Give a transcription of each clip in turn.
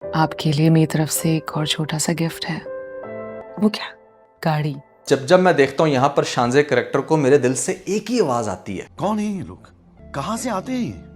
आपके लिए मेरी तरफ से एक और छोटा सा गिफ्ट है। वो क्या? गाड़ी। जब जब मैं देखता हूँ यहाँ पर शानजे कैरेक्टर को, मेरे दिल से एक ही आवाज आती है, कौन है ये लोग, कहां से आते हैं ये?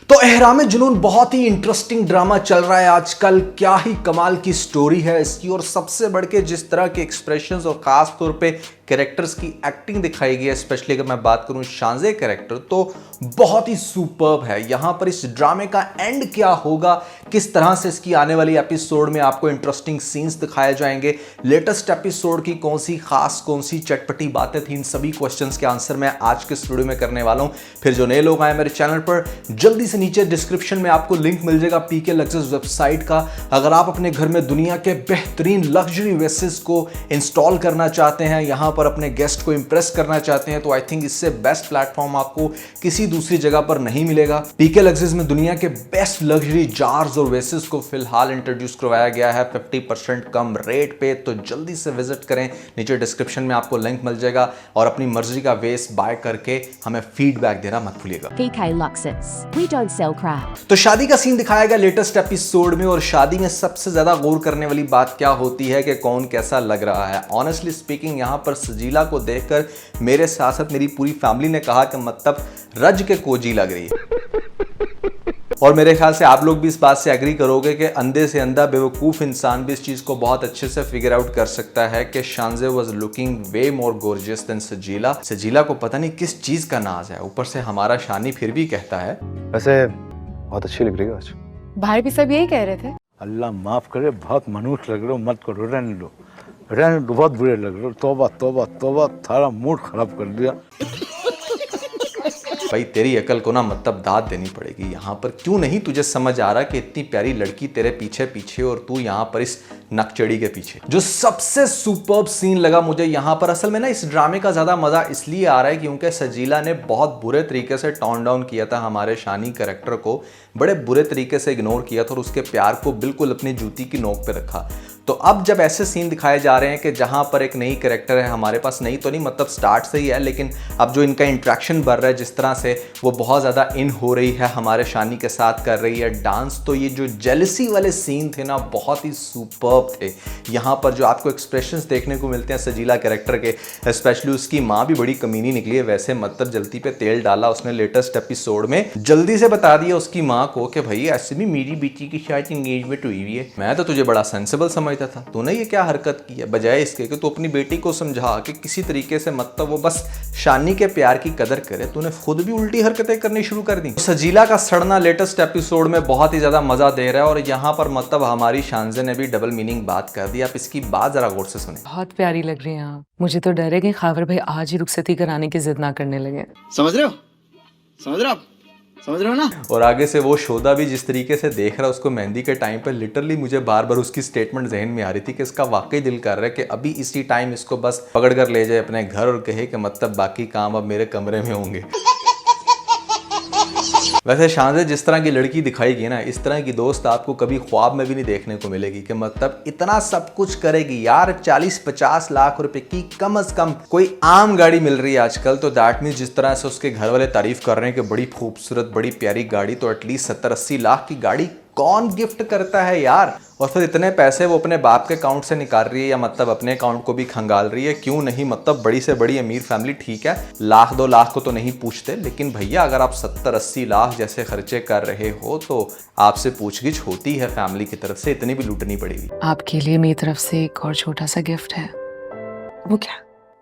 तो एहराम जुनून बहुत ही इंटरेस्टिंग ड्रामा चल रहा है आजकल। क्या ही कमाल की स्टोरी है इसकी, और सबसे बढ़ के जिस तरह के एक्सप्रेशंस और खास तौर पे कैरेक्टर्स की एक्टिंग दिखाई गई है, स्पेशली अगर मैं बात करूं शानजे कैरेक्टर, तो बहुत ही सुपर्ब है। यहां पर इस ड्रामे का एंड क्या होगा, किस तरह से इसकी आने वाली एपिसोड में आपको इंटरेस्टिंग सीन्स दिखाए जाएंगे, लेटेस्ट एपिसोड की कौन सी खास कौन सी चटपटी बातें थी, इन सभी क्वेश्चंस के आंसर मैं आज के इस वीडियो में करने वाला हूं। फिर जो नए लोग आए मेरे चैनल पर, जल्दी से नीचे डिस्क्रिप्शन में आपको लिंक मिल जाएगा पीके लग्जरीज वेबसाइट का। अगर आप अपने घर में दुनिया के बेहतरीन लग्जरी वेसेस को इंस्टॉल करना चाहते हैं, यहां पर अपने गेस्ट को इंप्रेस करना चाहते हैं, तो आई थिंक इससे बेस्ट प्लेटफॉर्म आपको किसी दूसरी जगह पर नहीं मिलेगा। पीके लग्जरीज में दुनिया के बेस्ट लग्जरी जार्स और वेसेस को फिलहाल इंट्रोड्यूस करवाया गया है 50% कम रेट पे, तो जल्दी से विजिट करें। नीचे डिस्क्रिप्शन में आपको लिंक मिल जाएगा, और अपनी मर्जी का वेस बाय करके हमें फीडबैक देना मत भूलिएगा। PK Luxus. We don't sell crap. तो शादी का सीन दिखाया गया लेटेस्ट एपिसोड में, और शादी में सबसे ज्यादा गौर करने वाली बात क्या होती है कि कौन कैसा लग रहा है। ऑनेस्टली स्पीकिंग, यहाँ पर सजीला को देखकर मेरे साथ साथ मेरी पूरी फैमिली ने कहा कि मतलब रज के कोजी लग रही है। और मेरे ख्याल से आप लोग भी इस बात से एग्री करोगे कि अंधे से अंधा बेवकूफ़ इंसान भी इस चीज़ को बहुत अच्छे से फिगर आउट कर सकता है कि Shanje was looking way more gorgeous than Sajeela. Sajeela को पता नहीं किस चीज़ का नाज है, ऊपर से हमारा शानी फिर भी कहता है वैसे बहुत अच्छी लग रही है आज। भाई भी सब यही कह रहे थे। अल्लाह माफ करे, बहुत मनुष्य लग रहे हो, मत करो, रहने दो, बहुत बुरे लग रहे हो। तौबा तौबा तौबा, थारा मूड खराब कर दिया। भाई तेरी अकल को ना मतलब दाद देनी पड़ेगी। यहाँ पर क्यों नहीं तुझे समझ आ रहा कि इतनी प्यारी लड़की तेरे पीछे पीछे और तू यहाँ पर इस नकचड़ी के पीछे। जो सबसे सुपर्ब सीन लगा मुझे यहाँ पर, असल में ना इस ड्रामे का ज्यादा मजा इसलिए आ रहा है क्योंकि सजीला ने बहुत बुरे तरीके से टॉन डाउन किया था हमारे शानी कैरेक्टर को, बड़े बुरे तरीके से इग्नोर किया था और उसके प्यार को बिल्कुल अपनी जूती की नोक पे रखा। तो अब जब ऐसे सीन दिखाए जा रहे हैं कि जहां पर एक नई कैरेक्टर है हमारे पास, नई तो नहीं मतलब स्टार्ट से ही है, लेकिन अब जो इनका इंट्रैक्शन बढ़ रहा है, जिस तरह से वो बहुत ज़्यादा इन हो रही है, हमारे शानी के साथ कर रही है डांस, तो ये जो जेलसी वाले सीन थे ना बहुत ही सुपर्ब थे। यहाँ पर जो आपको एक्सप्रेशंस देखने को मिलते हैं सजीला कैरेक्टर के, स्पेशली उसकी माँ भी बड़ी कमीनी निकली है। वैसे मतलब जल्दी पे तेल डाला उसने लेटेस्ट एपिसोड में, जल्दी से बता दिया उसकी माँ को कि भाई ऐसे भी मेरी बेटी की शायद एंगेजमेंट हुई हुई है। मैं तो तुझे बड़ा सेंसिबल समझता था, तूने ये क्या हरकत की है, बजाय इसके कि तू अपनी बेटी को समझा कि किसी तरीके से मतलब वो बस शानी के प्यार की कदर करे, तूने खुद भी उल्टी हरकतें करनी शुरू कर दी। सजीला का सड़ना लेटेस्ट एपिसोड में बहुत ही ज्यादा मजा दे रहा है, और यहाँ पर मतलब हमारी शानजे ने भी डबल मीनिंग बात कर दी। आप इसकी बात जरा गौर से सुने। बहुत प्यारी लग रही हैं आप। मुझे तो डर है कि खावर भाई आज ही रुखसती कराने की जिद ना करने लगे। समझ रहे हो, समझ रहे हो आप, समझ रहे हो ना। और आगे से वो शोधा भी जिस तरीके से देख रहा है उसको मेहंदी के टाइम पर, लिटरली मुझे बार बार उसकी स्टेटमेंट जहन में आ रही थी कि इसका वाकई दिल कर रहा है कि अभी इसी टाइम इसको बस पकड़ कर ले जाए अपने घर और कहे कि मतलब बाकी काम अब मेरे कमरे में होंगे। वैसे शानजे जिस तरह की लड़की दिखाई गई ना, इस तरह की दोस्त आपको कभी ख्वाब में भी नहीं देखने को मिलेगी कि मतलब इतना सब कुछ करेगी यार। 40-50 लाख रुपए की कम से कम कोई आम गाड़ी मिल रही है आजकल, तो दैट मीन्स जिस तरह से उसके घर वाले तारीफ कर रहे हैं कि बड़ी खूबसूरत बड़ी प्यारी गाड़ी, तो एटलीस्ट 70-80 लाख की गाड़ी कौन गिफ्ट करता है यार। और फिर इतने पैसे वो अपने बाप के अकाउंट से निकाल रही है, या मतलब अपने अकाउंट को भी खंगाल रही है। क्यों नहीं, मतलब बड़ी से बड़ी अमीर फैमिली ठीक है, 1-2 लाख को तो नहीं पूछते, लेकिन भैया अगर आप 70-80 लाख जैसे खर्चे कर रहे हो तो आपसे पूछगिछ होती है फैमिली की तरफ से, इतनी भी लूटनी पड़ेगी। आपके लिए मेरी तरफ से एक और छोटा सा गिफ्ट है। वो क्या?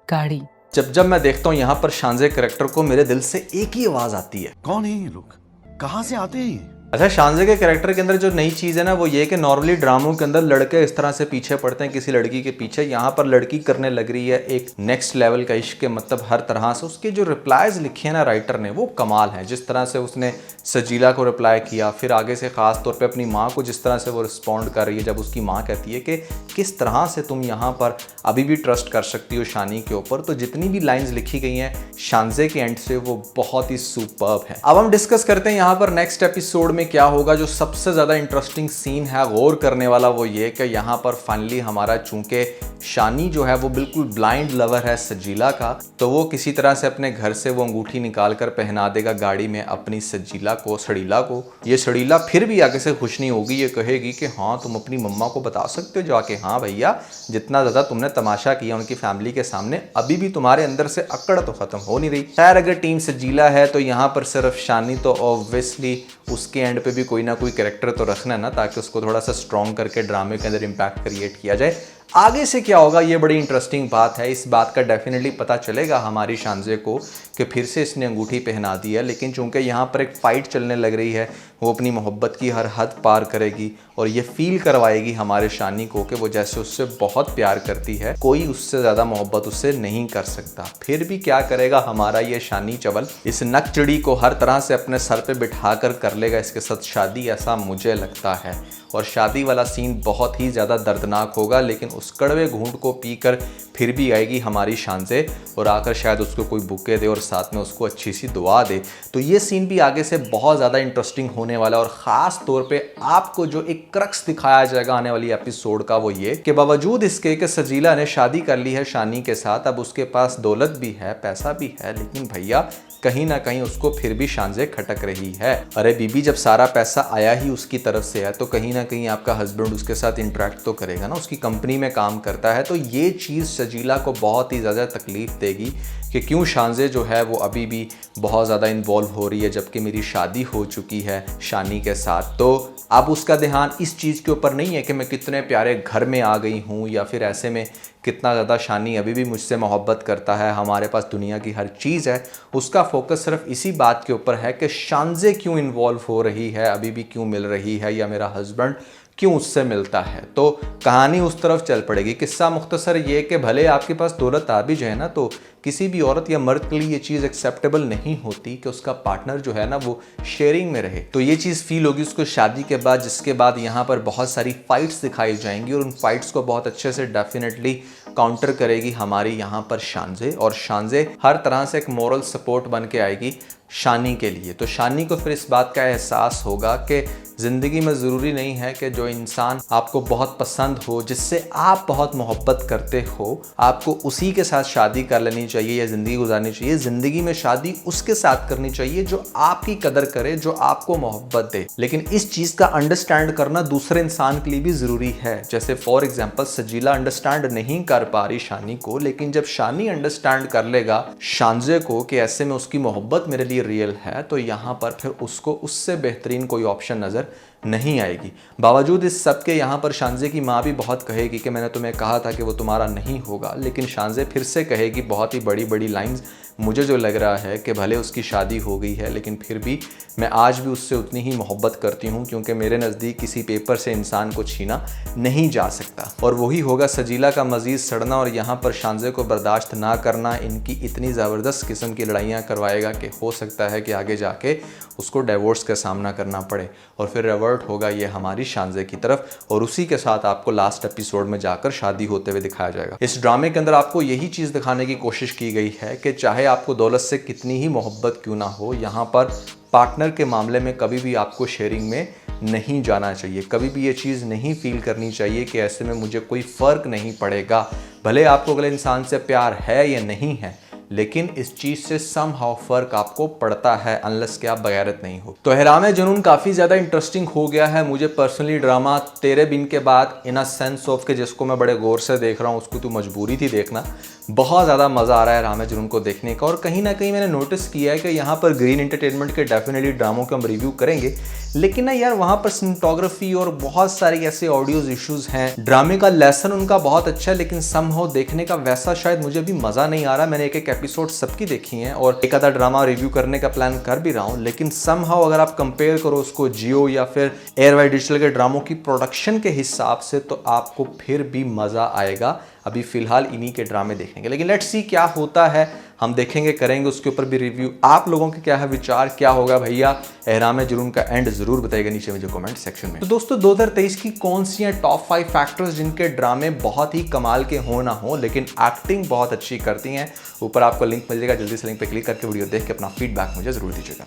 गाड़ी। जब जब मैं देखता हूँ यहाँ पर शानजे कैरेक्टर को, मेरे दिल से एक ही आवाज आती है, कौन है ये लोग, कहां से आते हैं ये? अच्छा, शानजे के कैरेक्टर के अंदर जो नई चीज़ है ना वो ये कि नॉर्मली ड्रामों के अंदर लड़के इस तरह से पीछे पड़ते हैं किसी लड़की के पीछे, यहाँ पर लड़की करने लग रही है एक नेक्स्ट लेवल का इश्क के, मतलब हर तरह से। उसके जो रिप्लाईज लिखे हैं ना राइटर ने वो कमाल है, जिस तरह से उसने सजीला को रिप्लाई किया, फिर आगे से खास तौर पे अपनी माँ को जिस तरह से वो रिस्पॉन्ड कर रही है, जब उसकी माँ कहती है कि किस तरह से तुम यहाँ पर अभी भी ट्रस्ट कर सकती हो शानी के ऊपर। तो जितनी भी लाइन्स लिखी गई हैं शानजे के एंड से वो बहुत ही सुपर्ब है। अब हम डिस्कस करते हैं यहाँ पर नेक्स्ट एपिसोड में क्या होगा। जो सबसे ज़्यादा इंटरेस्टिंग सीन है गौर करने वाला वो ये कि यहाँ पर फाइनली हमारा चूंकि शानी जो है वो बिल्कुल ब्लाइंड लवर है सजीला का, तो वो किसी तरह से अपने घर से वो अंगूठी निकाल कर पहना देगा गाड़ी में अपनी सजीला को, सड़ीला को। ये सड़ीला फिर भी आगे से खुश नहीं होगी, ये कहेगी कि हाँ तुम अपनी मम्मा को बता सकते हो जाके, हाँ भैया जितना ज़्यादा तुमने तमाशा किया उनकी फैमिली के सामने, अभी भी तुम्हारे अंदर से अकड़ तो ख़त्म हो नहीं रही। खैर अगर टीम सजीला है तो यहाँ पर सिर्फ शानी तो ऑब्वियसली उसके एंड पे भी कोई ना कोई कैरेक्टर तो रखना है ना, ताकि उसको थोड़ा सा स्ट्रॉन्ग करके ड्रामे के अंदर इम्पैक्ट क्रिएट किया जाए। आगे से क्या होगा ये बड़ी इंटरेस्टिंग बात है। इस बात का डेफिनेटली पता चलेगा हमारी शानजे को कि फिर से इसने अंगूठी पहना दी है, लेकिन चूंकि यहाँ पर एक फ़ाइट चलने लग रही है, वो अपनी मोहब्बत की हर हद पार करेगी और ये फील करवाएगी हमारे शानी को कि वो जैसे उससे बहुत प्यार करती है, कोई उससे ज़्यादा मोहब्बत उससे नहीं कर सकता। फिर भी क्या करेगा हमारा ये शानी चवल, इस नकचड़ी को हर तरह से अपने सर पे बिठा कर लेगा इसके साथ शादी, ऐसा मुझे लगता है। और शादी वाला सीन बहुत ही ज़्यादा दर्दनाक होगा, लेकिन उस कड़वे घूंट को पीकर फिर भी आएगी हमारी शानजे और आकर शायद उसको कोई बुके दे और साथ में उसको अच्छी सी दुआ दे। तो ये सीन भी आगे से बहुत ज़्यादा इंटरेस्टिंग होने वाला है और ख़ास तौर पे आपको जो एक क्रक्स दिखाया जाएगा आने वाली एपिसोड का वो ये कि बावजूद इसके कि सजीला ने शादी कर ली है शानी के साथ, अब उसके पास दौलत भी है, पैसा भी है, लेकिन भैया कहीं ना कहीं उसको फिर भी शानजे खटक रही है। अरे बीबी जब सारा पैसा आया ही उसकी तरफ से है तो कहीं ना कहीं आपका हस्बैंड उसके साथ इंटरेक्ट तो करेगा ना, उसकी कंपनी में काम करता है। तो ये चीज़ सजीला को बहुत ही ज़्यादा तकलीफ देगी कि क्यों शानजे जो है वो अभी भी बहुत ज़्यादा इन्वॉल्व हो रही है, जबकि मेरी शादी हो चुकी है शानी के साथ। तो अब उसका ध्यान इस चीज़ के ऊपर नहीं है कि मैं कितने प्यारे घर में आ गई हूँ या फिर ऐसे में कितना ज़्यादा शानी अभी भी मुझसे मोहब्बत करता है, हमारे पास दुनिया की हर चीज़ है। उसका फोकस सिर्फ इसी बात के ऊपर है कि शानजे क्यों इन्वॉल्व हो रही है, अभी भी क्यों मिल रही है, या मेरा हस्बैंड क्यों उससे मिलता है। तो कहानी उस तरफ चल पड़ेगी। किस्सा मुख्तसर ये कि भले आपके पास दौलत आ भी जाए ना, तो किसी भी औरत या मर्द के लिए ये चीज़ एक्सेप्टेबल नहीं होती कि उसका पार्टनर जो है ना वो शेयरिंग में रहे। तो ये चीज़ फील होगी उसको शादी के बाद, जिसके बाद यहाँ पर बहुत सारी फाइट्स दिखाई जाएंगी और उन फाइट्स को बहुत अच्छे से डेफिनेटली काउंटर करेगी हमारी यहाँ पर शानजे, और शानजे हर तरह से एक मोरल सपोर्ट बन के आएगी शानी के लिए। तो शानी को फिर इस बात का एहसास होगा कि ज़िंदगी में ज़रूरी नहीं है कि जो इंसान आपको बहुत पसंद हो, जिससे आप बहुत मोहब्बत करते हो, आपको उसी के साथ शादी कर लेनी चाहिए या ज़िंदगी गुजारनी चाहिए। ज़िंदगी में शादी उसके साथ करनी चाहिए जो आपकी कदर करे, जो आपको मोहब्बत दे। लेकिन इस चीज़ का अंडरस्टैंड करना दूसरे इंसान के लिए भी ज़रूरी है। जैसे फॉर एग्जाम्पल सजीला अंडरस्टैंड नहीं कर पा रही शानी को, लेकिन जब शानी अंडरस्टैंड कर लेगा शानजे को कि ऐसे में उसकी मोहब्बत मेरे लिए रियल है, तो यहाँ पर फिर उसको उससे बेहतरीन कोई ऑप्शन नज़र नहीं आएगी। बावजूद इस सब के यहाँ पर शानजे की माँ भी बहुत कहेगी कि मैंने तुम्हें कहा था कि वो तुम्हारा नहीं होगा, लेकिन शानजे फिर से कहेगी बहुत ही बड़ी बड़ी लाइंस। मुझे जो लग रहा है कि भले उसकी शादी हो गई है, लेकिन फिर भी मैं आज भी उससे उतनी ही मोहब्बत करती हूँ, क्योंकि मेरे नज़दीक किसी पेपर से इंसान को छीना नहीं जा सकता। और वही होगा सजीला का मज़ीद सड़ना और यहाँ पर शानजे को बर्दाश्त ना करना इनकी इतनी ज़बरदस्त किस्म की लड़ाइयाँ करवाएगा कि हो सकता है कि आगे जाके उसको डिवोर्स का सामना करना पड़े और फिर रिवर्ट होगा ये हमारी शानजे की तरफ, और उसी के साथ आपको लास्ट एपिसोड में जाकर शादी होते हुए दिखाया जाएगा। इस ड्रामे के अंदर आपको यही चीज़ दिखाने की कोशिश की गई है कि चाहे आपको दौलत से कितनी ही मोहब्बत क्यों ना हो, यहाँ पर पार्टनर के मामले में कभी भी आपको शेयरिंग में नहीं जाना चाहिए। कभी भी ये चीज़ नहीं फील करनी चाहिए कि ऐसे में मुझे कोई फ़र्क नहीं पड़ेगा, भले आपको अगले इंसान से प्यार है या नहीं है, लेकिन इस चीज़ से समहाउ फ़र्क आपको पड़ता है, अनलेस कि आप बगैरत नहीं हो। तो एहराम जुनून काफ़ी ज़्यादा इंटरेस्टिंग हो गया है। मुझे पर्सनली ड्रामा तेरे बिन के बाद इन अ सेंस ऑफ के जिसको मैं बड़े गौर से देख रहा हूँ, उसको तो मजबूरी थी देखना, बहुत ज़्यादा मज़ा आ रहा है एहराम जुनून को देखने का। और कहीं ना कहीं मैंने नोटिस किया है कि यहाँ पर ग्रीन एंटरटेनमेंट के डेफिनेटली ड्रामों को हम रिव्यू करेंगे, लेकिन ना यार वहाँ पर सिनेमेटोग्राफी और बहुत सारे ऐसे ऑडियोज इश्यूज़ हैं। ड्रामे का लेसन उनका बहुत अच्छा है, लेकिन समहाउ देखने का वैसा शायद मुझे भी मज़ा नहीं आ रहा। मैंने एक एक एपिसोड सबकी देखी हैं और एक आधा ड्रामा रिव्यू करने का प्लान कर भी रहा हूँ, लेकिन समहाउ अगर आप कंपेयर करो उसको जियो या फिर एयरवाई डिजिटल के ड्रामों की प्रोडक्शन के हिसाब से, तो आपको फिर भी मज़ा आएगा अभी फ़िलहाल इन्हीं के ड्रामे देखने के। लेकिन लेट्स सी क्या होता है, हम देखेंगे, करेंगे उसके ऊपर भी रिव्यू। आप लोगों के क्या है विचार, क्या होगा भैया एहराम जुनून का एंड ज़रूर बताइएगा नीचे मुझे कमेंट सेक्शन में। तो दोस्तों 2023 की कौन सी हैं टॉप 5 फैक्टर्स जिनके ड्रामे बहुत ही कमाल के हो ना हो, लेकिन एक्टिंग बहुत अच्छी करती हैं। ऊपर आपको लिंक मिल जाएगा, जल्दी से लिंक पे क्लिक करके वीडियो देख के अपना फीडबैक मुझे ज़रूर दीजिएगा।